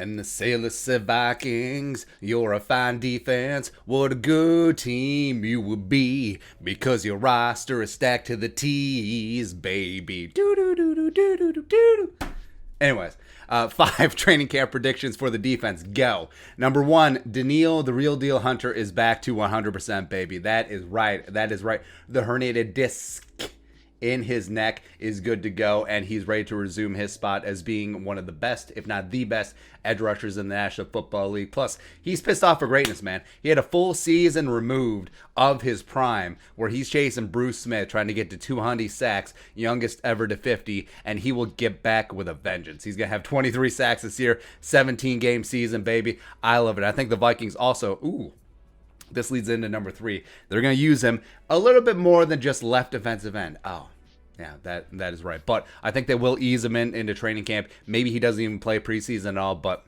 And the Sailors Vikings, you're a fine defense. What a good team you would be, because your roster is stacked to the T's, baby. Do. Anyways, 5 training camp predictions for the defense. Go. Number 1, Danielle, the real deal Hunter, is back to 100%, baby. That is right. The herniated disc in his neck is good to go, and he's ready to resume his spot as being one of the best, if not the best, edge rushers in the National Football League. Plus, he's pissed off for greatness, man. He had a full season removed of his prime, where he's chasing Bruce Smith, trying to get to 200 sacks, youngest ever to 50, and he will get back with a vengeance. He's going to have 23 sacks this year, 17-game season, baby. I love it. I think the Vikings also, this leads into number 3. They're going to use him a little bit more than just left defensive end. Oh, yeah, that is right. But I think they will ease him into training camp. Maybe he doesn't even play preseason at all, but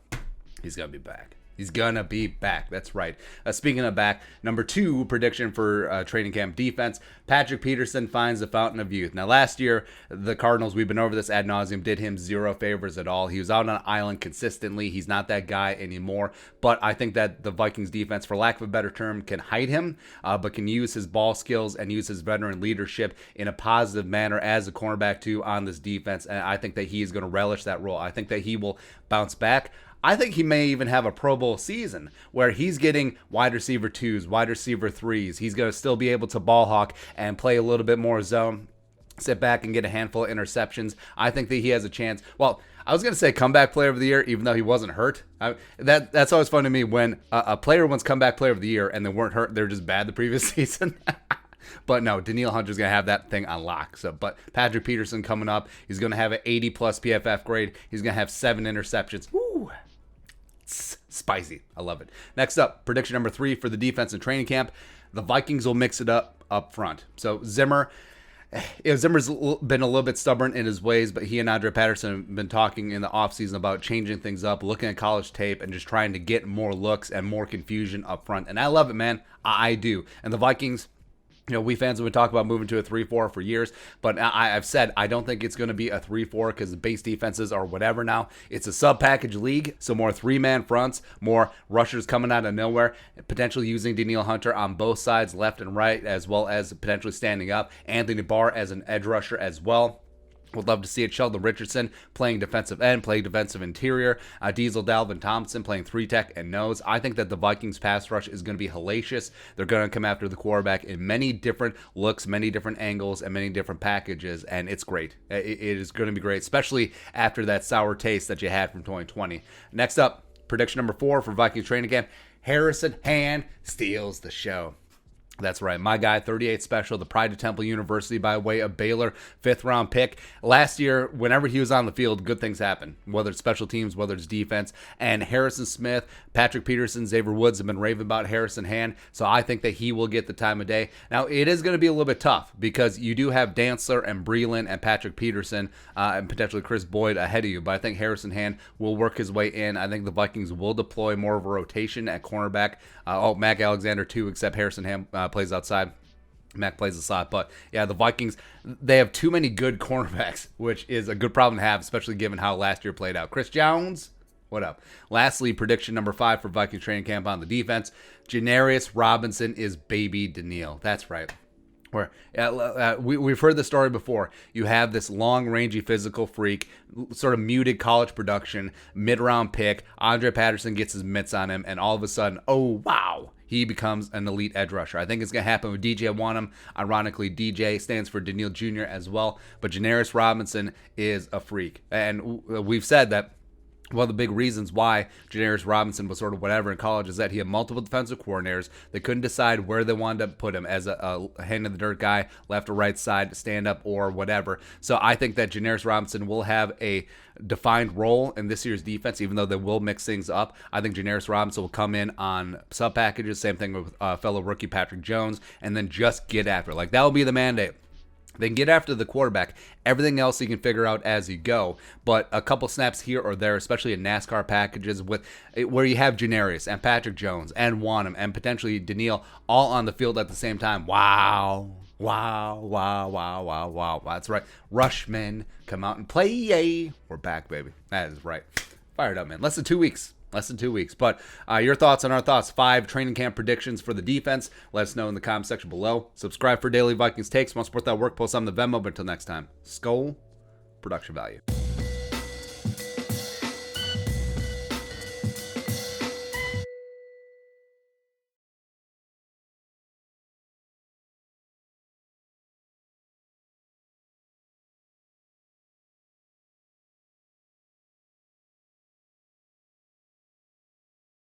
he's going to be back. He's going to be back. That's right. Speaking of back, number 2 prediction for training camp defense, Patrick Peterson finds the fountain of youth. Now, last year, the Cardinals, we've been over this ad nauseum, did him 0 favors at all. He was out on an island consistently. He's not that guy anymore. But I think that the Vikings defense, for lack of a better term, can hide him, but can use his ball skills and use his veteran leadership in a positive manner as a cornerback too on this defense. And I think that he is going to relish that role. I think that he will bounce back. I think he may even have a Pro Bowl season where he's getting wide receiver 2s, wide receiver 3s. He's going to still be able to ball hawk and play a little bit more zone, sit back and get a handful of interceptions. I think that he has a chance. Well, I was going to say comeback player of the year, even though he wasn't hurt. That's always fun to me when a player wins comeback player of the year and they weren't hurt. They're just bad the previous season. But no, Danielle Hunter's going to have that thing on lock. But Patrick Peterson coming up, he's going to have an 80-plus PFF grade. He's going to have 7 interceptions. Woo! Spicy. I love it. Next up, prediction number 3 for the defense in training camp. The Vikings will mix it up front. So Zimmer's been a little bit stubborn in his ways, but he and Andre Patterson have been talking in the offseason about changing things up, looking at college tape, and just trying to get more looks and more confusion up front. And I love it, man. I do. And the Vikings, we fans have been talking about moving to a 3-4 for years, but I've said I don't think it's going to be a 3-4 because the base defenses are whatever now. It's a sub-package league, so more 3-man fronts, more rushers coming out of nowhere, potentially using Danielle Hunter on both sides, left and right, as well as potentially standing up. Anthony Barr as an edge rusher as well. Would love to see it. Sheldon Richardson playing defensive end, playing defensive interior. Diesel Dalvin Thompson playing 3-tech and nose. I think that the Vikings pass rush is going to be hellacious. They're going to come after the quarterback in many different looks, many different angles, and many different packages, and it's great. It is going to be great, especially after that sour taste that you had from 2020. Next up, prediction number 4 for Vikings training camp. Harrison Hand steals the show. That's right. My guy, 38 special, the pride of Temple University by way of Baylor, 5th-round pick. Last year, whenever he was on the field, good things happen, whether it's special teams, whether it's defense. And Harrison Smith, Patrick Peterson, Xavier Woods have been raving about Harrison Hand, so I think that he will get the time of day. Now, it is going to be a little bit tough because you do have Dantzler and Breland and Patrick Peterson and potentially Chris Boyd ahead of you, but I think Harrison Hand will work his way in. I think the Vikings will deploy more of a rotation at cornerback. Mac Alexander too, except Harrison Hand plays outside. Mac plays the slot. But yeah, the Vikings, they have too many good cornerbacks, which is a good problem to have, especially given how last year played out. Chris Jones, what up? Lastly, prediction number 5 for Vikings training camp on the defense. JANARIUS Robinson is baby Danielle. That's right. We've heard the story before. You have this long, rangy, physical freak, sort of muted college production, mid-round pick. Andre Patterson gets his mitts on him, and all of a sudden, oh, wow, he becomes an elite edge rusher. I think it's going to happen with DJ Wanham. Ironically, DJ stands for Danielle Jr. as well, but JANARIUS Robinson is a freak. And we've said that one of the big reasons why JANARIUS Robinson was sort of whatever in college is that he had multiple defensive coordinators. They couldn't decide where they wanted to put him as a hand in the dirt guy, left or right side, stand up or whatever. So I think that JANARIUS Robinson will have a defined role in this year's defense, even though they will mix things up. I think JANARIUS Robinson will come in on sub packages, same thing with fellow rookie Patrick Jones, and then just get after it. Like, that will be the mandate. Then get after the quarterback. Everything else you can figure out as you go. But a couple snaps here or there, especially in NASCAR packages where you have JANARIUS and Patrick Jones and Wanham and potentially Danielle all on the field at the same time. Wow. That's right. Rushmen, come out and play. Yay. We're back, baby. That is right. Fired up, man. Less than 2 weeks. Less than 2 weeks. But your thoughts on our thoughts. 5 training camp predictions for the defense. Let us know in the comment section below. Subscribe for daily Vikings takes. Want to support that work, post on the Venmo. But until next time, Skull Production Value.